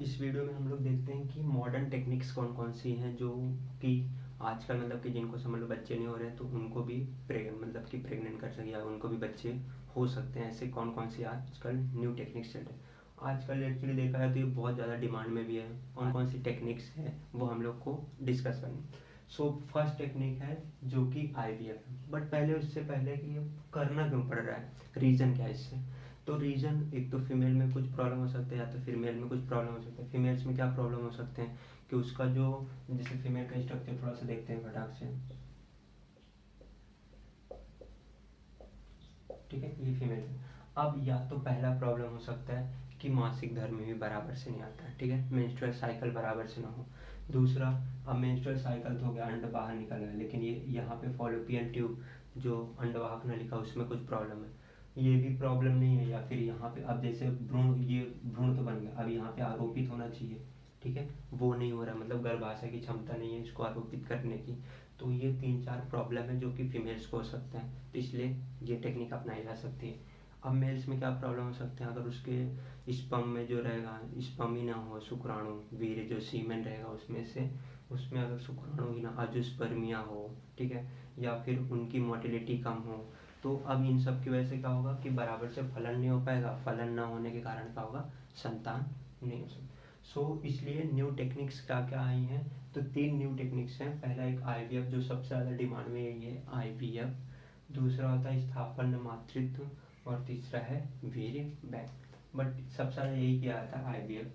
इस वीडियो में हम लोग देखते हैं कि मॉडर्न टेक्निक्स कौन कौन सी हैं जो कि आजकल मतलब कि जिनको समझ लो बच्चे नहीं हो रहे हैं तो उनको भी मतलब कि प्रेग्नेंट कर सके या उनको भी बच्चे हो सकते हैं। ऐसे कौन कौन सी आजकल न्यू टेक्निक्स चल रहे हैं। आजकल एक्चुअली देखा जाए तो ये बहुत ज़्यादा डिमांड में भी है। कौन कौन सी टेक्निक्स है वो हम लोग को डिस्कस करनी। फर्स्ट टेक्निक है जो कि IVF है। बट पहले उससे पहले कि ये करना क्यों पड़ रहा है, रीज़न क्या है इससे। तो रीज़न एक तो फीमेल में कुछ प्रॉब्लम हो सकता है या तो फीमेल में कुछ प्रॉब्लम हो सकता है। फीमेल्स में क्या प्रॉब्लम हो सकते हैं कि उसका जो जैसे फीमेल का स्ट्रक्चर थोड़ा सा देखते हैं फटाक से, ठीक है, ये फीमेल है। अब या तो पहला प्रॉब्लम हो सकता है कि मासिक धर्म भी बराबर से नहीं आता है, ठीक है, मेंस्ट्रुअल साइकिल बराबर से ना हो। दूसरा, अब मेंस्ट्रुअल साइकिल तो हो गया, अंड बाहर निकल गया, लेकिन ये यहाँ पे फॉलोपियन ट्यूब जो अंडवाहक नलिका उसमें कुछ प्रॉब्लम है, ये भी प्रॉब्लम नहीं है। या फिर यहाँ पे अब जैसे भ्रूण, ये भ्रूण तो बन गया, अब यहाँ पे आरोपित होना चाहिए, ठीक है, वो नहीं हो रहा, मतलब गर्भाशय की क्षमता नहीं है इसको आरोपित करने की। तो ये 3-4 प्रॉब्लम है जो कि फीमेल्स को हो सकते हैं, तो इसलिए ये टेक्निक अपनाई जा सकती है। अब मेल्स में क्या प्रॉब्लम हो सकते हैं, अगर उसके स्पर्म में जो रहेगा, स्पर्म ही ना हो, शुक्राणु वीर्य जो सीमेन रहेगा उसमें से, उसमें अगर शुक्राणु ही ना, अजोस्पर्मिया हो, ठीक है, या फिर उनकी मोटिलिटी कम हो, तो अब इन सब की वजह से क्या होगा कि बराबर से फलन नहीं हो पाएगा। फलन ना होने के कारण क्या होगा, संतान नहीं हो सकती। इसलिए न्यू टेक्निक्स क्या क्या आई हैं, तो 3 न्यू टेक्निक्स हैं। पहला एक IVF जो सबसे ज़्यादा डिमांड में है, ये IVF। दूसरा होता है स्थापन मातृत्व और तीसरा है वीर्य बैंक। बट सबसे ज़्यादा यही किया जाता है IVF,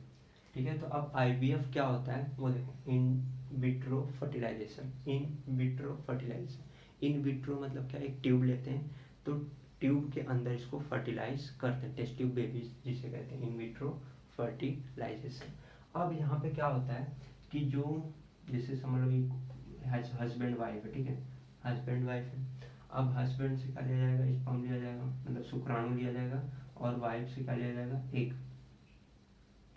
ठीक है। तो अब IVF क्या होता है वो देखो, in vitro fertilization. In vitro fertilization, in vitro मतलब क्या, एक ट्यूब लेते हैं तो ट्यूब के अंदर इसको फर्टिलाइज करते हैं, टेस्ट ट्यूब बेबीज जिसे कहते हैं, इन विट्रो फर्टिलाइजेशन। अब यहाँ पे क्या होता है कि जो जैसे समझ लो एक हस्बैंड वाइफ है, ठीक है, हस्बैंड वाइफ है। अब हस्बैंड से क्या लिया जाएगा, स्पर्म लिया जाएगा, मतलब शुक्राणु लिया जाएगा, और वाइफ से क्या लिया जाएगा, एक,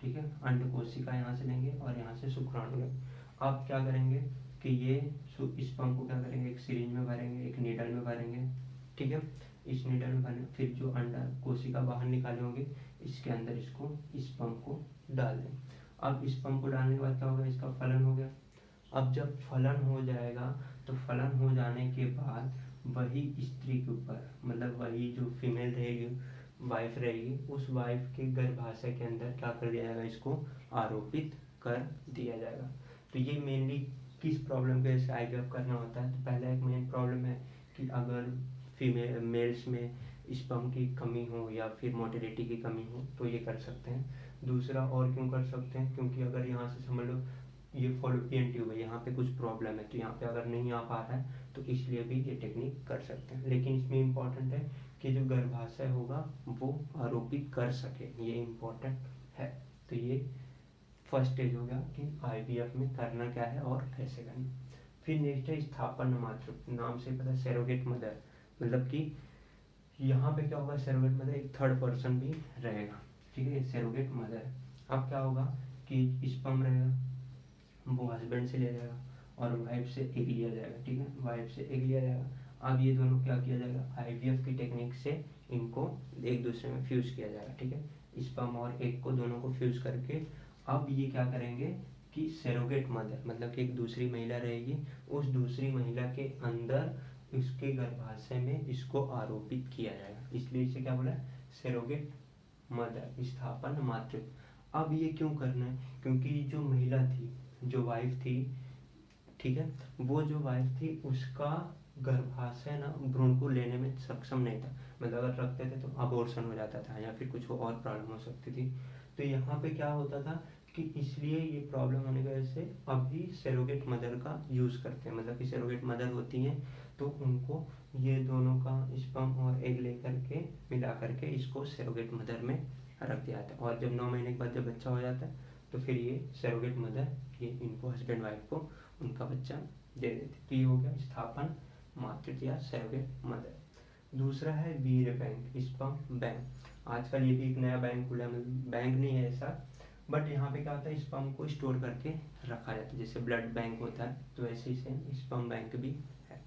ठीक है, अंड कोशिका यहाँ से लेंगे और यहाँ से शुक्राणु लेंगे। अब क्या करेंगे कि ये स्पर्म को क्या करेंगे, एक सिरिंज में भरेंगे, एक नीडल में भरेंगे, ठीक है, इस नीडल में भरेंगे, फिर जो अंडा कोशिका बाहर निकाले होंगे इसके अंदर इसको स्पर्म को डाल दें। अब स्पर्म को डालने के बाद क्या होगा, इसका फलन हो गया। अब जब फलन हो जाएगा तो फलन हो जाने के बाद वही स्त्री के ऊपर, मतलब वही जो फीमेल रहेगी, वाइफ रहेगी, उस वाइफ के गर्भाशय के अंदर क्या कर दिया जाएगा, इसको आरोपित कर दिया जाएगा। तो ये मेनली किस प्रॉब्लम के वजह से IVF करना होता है, तो पहला एक मेन प्रॉब्लम है कि अगर फीमेल मेल्स में स्पर्म की कमी हो या फिर मोटिलिटी की कमी हो तो ये कर सकते हैं। दूसरा और क्यों कर सकते हैं, क्योंकि अगर यहाँ से समझ लो ये फॉलोपियन ट्यूब है, यहाँ पे कुछ प्रॉब्लम है तो यहाँ पे अगर नहीं आ पा रहा है तो इसलिए भी ये टेक्निक कर सकते हैं। लेकिन इसमें इम्पॉर्टेंट है कि जो गर्भाशय होगा वो आरोपित कर सके, ये इम्पोर्टेंट है। तो ये फर्स्ट स्टेज हो गया कि IVF में करना क्या है और कैसे करना। फिर नेक्स्ट है स्थापन मातृत्व, नाम से पता, सरोगेट मदर, मतलब कि यहाँ पे क्या होगा, सरोगेट मदर एक थर्ड पर्सन भी रहेगा, ठीक है, सरोगेट मदर। अब क्या होगा कि स्पर्म रहेगा, वो हस्बैंड से लिया जाएगा और वाइफ से एग लिया जाएगा, ठीक है, वाइफ से एग लिया जाएगा। अब ये दोनों क्या किया जाएगा, IVF की टेक्निक से इनको एक दूसरे में फ्यूज किया जाएगा, ठीक है, स्पर्म और एग को दोनों को फ्यूज करके अब ये क्या करेंगे कि सरोगेट मदर, मतलब कि एक दूसरी महिला रहेगी, उस दूसरी महिला के अंदर उसके गर्भाशय में इसको आरोपित किया जाएगा, इसलिए इसे क्या बोला, सरोगेट मदर, स्थापन मातृत्व। अब ये क्यों करना है, क्योंकि जो महिला थी, जो वाइफ थी, ठीक है, वो जो वाइफ थी उसका गर्भाशय ना भ्रूण को लेने में सक्षम नहीं था, मतलब अगर रखते थे तो अबॉर्शन हो जाता था या फिर कुछ और प्रॉब्लम हो सकती थी। तो यहाँ पे क्या होता था कि इसलिए ये प्रॉब्लम होने की वजह से अभी सरोगेट मदर का यूज़ करते हैं, मतलब कि सरोगेट मदर होती हैं तो उनको ये दोनों का स्पर्म और एग लेकर के मिला करके इसको सरोगेट मदर में रख दिया जाता है, और जब 9 महीने के बाद जब बच्चा हो जाता है तो फिर ये सरोगेट मदर ये इनको हस्बैंड वाइफ को उनका बच्चा दे देते। तो ये हो गया स्थापन मातृत्व या सरोगेट मदर। दूसरा है वीर्य बैंक, स्पर्म बैंक। आजकल ये भी एक नया बैंक खुला है, बैंक नहीं है ऐसा, बट यहाँ पे क्या होता है, स्पर्म को स्टोर करके रखा जाता है, जैसे ब्लड बैंक होता है तो वैसे ही सेम स्पर्म बैंक भी है।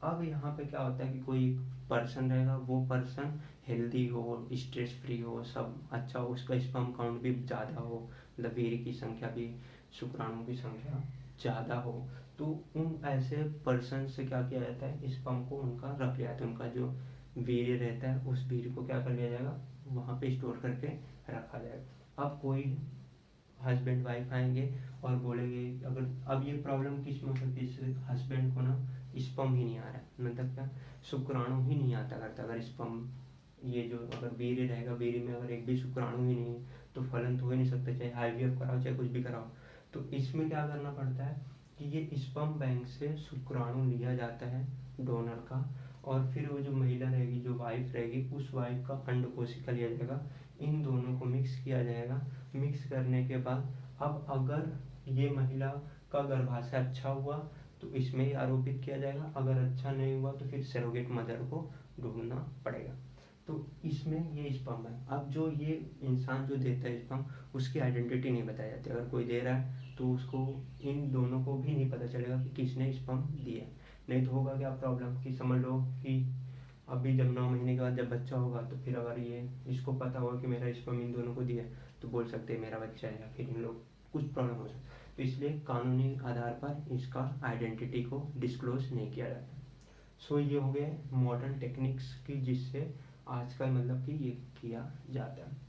अब यहाँ पे क्या होता है कि कोई पर्सन रहेगा, वो पर्सन हेल्दी हो, स्ट्रेस फ्री हो, सब अच्छा हो, उसका स्पर्म काउंट भी ज़्यादा हो, मतलब वीर्य की संख्या भी, शुक्राणु की संख्या ज़्यादा हो, तो उन ऐसे पर्सन से क्या किया जाता है, स्पर्म को उनका रख लिया जाता है, उनका जो वीर्य रहता है उस वीर्य को क्या कर लिया जाएगा, वहाँ पे स्टोर करके रखा जाएगा। अब कोई हस्बैंड वाइफ आएंगे और बोलेंगे, अगर अब ये प्रॉब्लम किस में हो सकती है, हस्बैंड को ना स्पर्म ही नहीं आ रहा है, मतलब क्या, शुक्राणु ही नहीं आता करता, अगर स्पर्म, ये जो अगर वीर्य रहेगा, वीर्य में अगर एक भी शुक्राणु ही नहीं है तो फलन तो हो ही नहीं सकता, चाहे आईवीएफ कराओ चाहे कुछ भी कराओ। तो इसमें क्या करना पड़ता है कि ये स्पर्म बैंक से शुक्राणु लिया जाता है डोनर का, और फिर वो जो महिला रहेगी, जो वाइफ रहेगी, उस वाइफ का अंड कोशिका लिया जाएगा, इन दोनों को मिक्स किया जाएगा। मिक्स करने के बाद अब अगर ये महिला का गर्भाशय अच्छा हुआ तो इसमें ही आरोपित किया जाएगा, अगर अच्छा नहीं हुआ तो फिर सरोगेट मदर को ढूंढना पड़ेगा। तो इसमें ये स्पर्म है। अब जो ये इंसान जो देता है स्पर्म, उसकी आइडेंटिटी नहीं बताई जाती, अगर कोई दे रहा है तो उसको इन दोनों को भी नहीं पता चलेगा कि किसने स्पर्म दिया। नहीं तो होगा क्या प्रॉब्लम, कि समझ लो कि अभी जब 9 महीने के बाद जब बच्चा होगा तो फिर अगर ये इसको पता होगा कि मेरा स्पर्म इन दोनों को दिया है, तो बोल सकते हैं मेरा बच्चा है, या फिर इन लोग कुछ प्रॉब्लम हो सकती है। तो इसलिए कानूनी आधार पर इसका आइडेंटिटी को डिस्क्लोज नहीं किया जाता। सो ये हो गए मॉडर्न टेक्निक्स की, जिससे आजकल मतलब कि ये किया जाता है।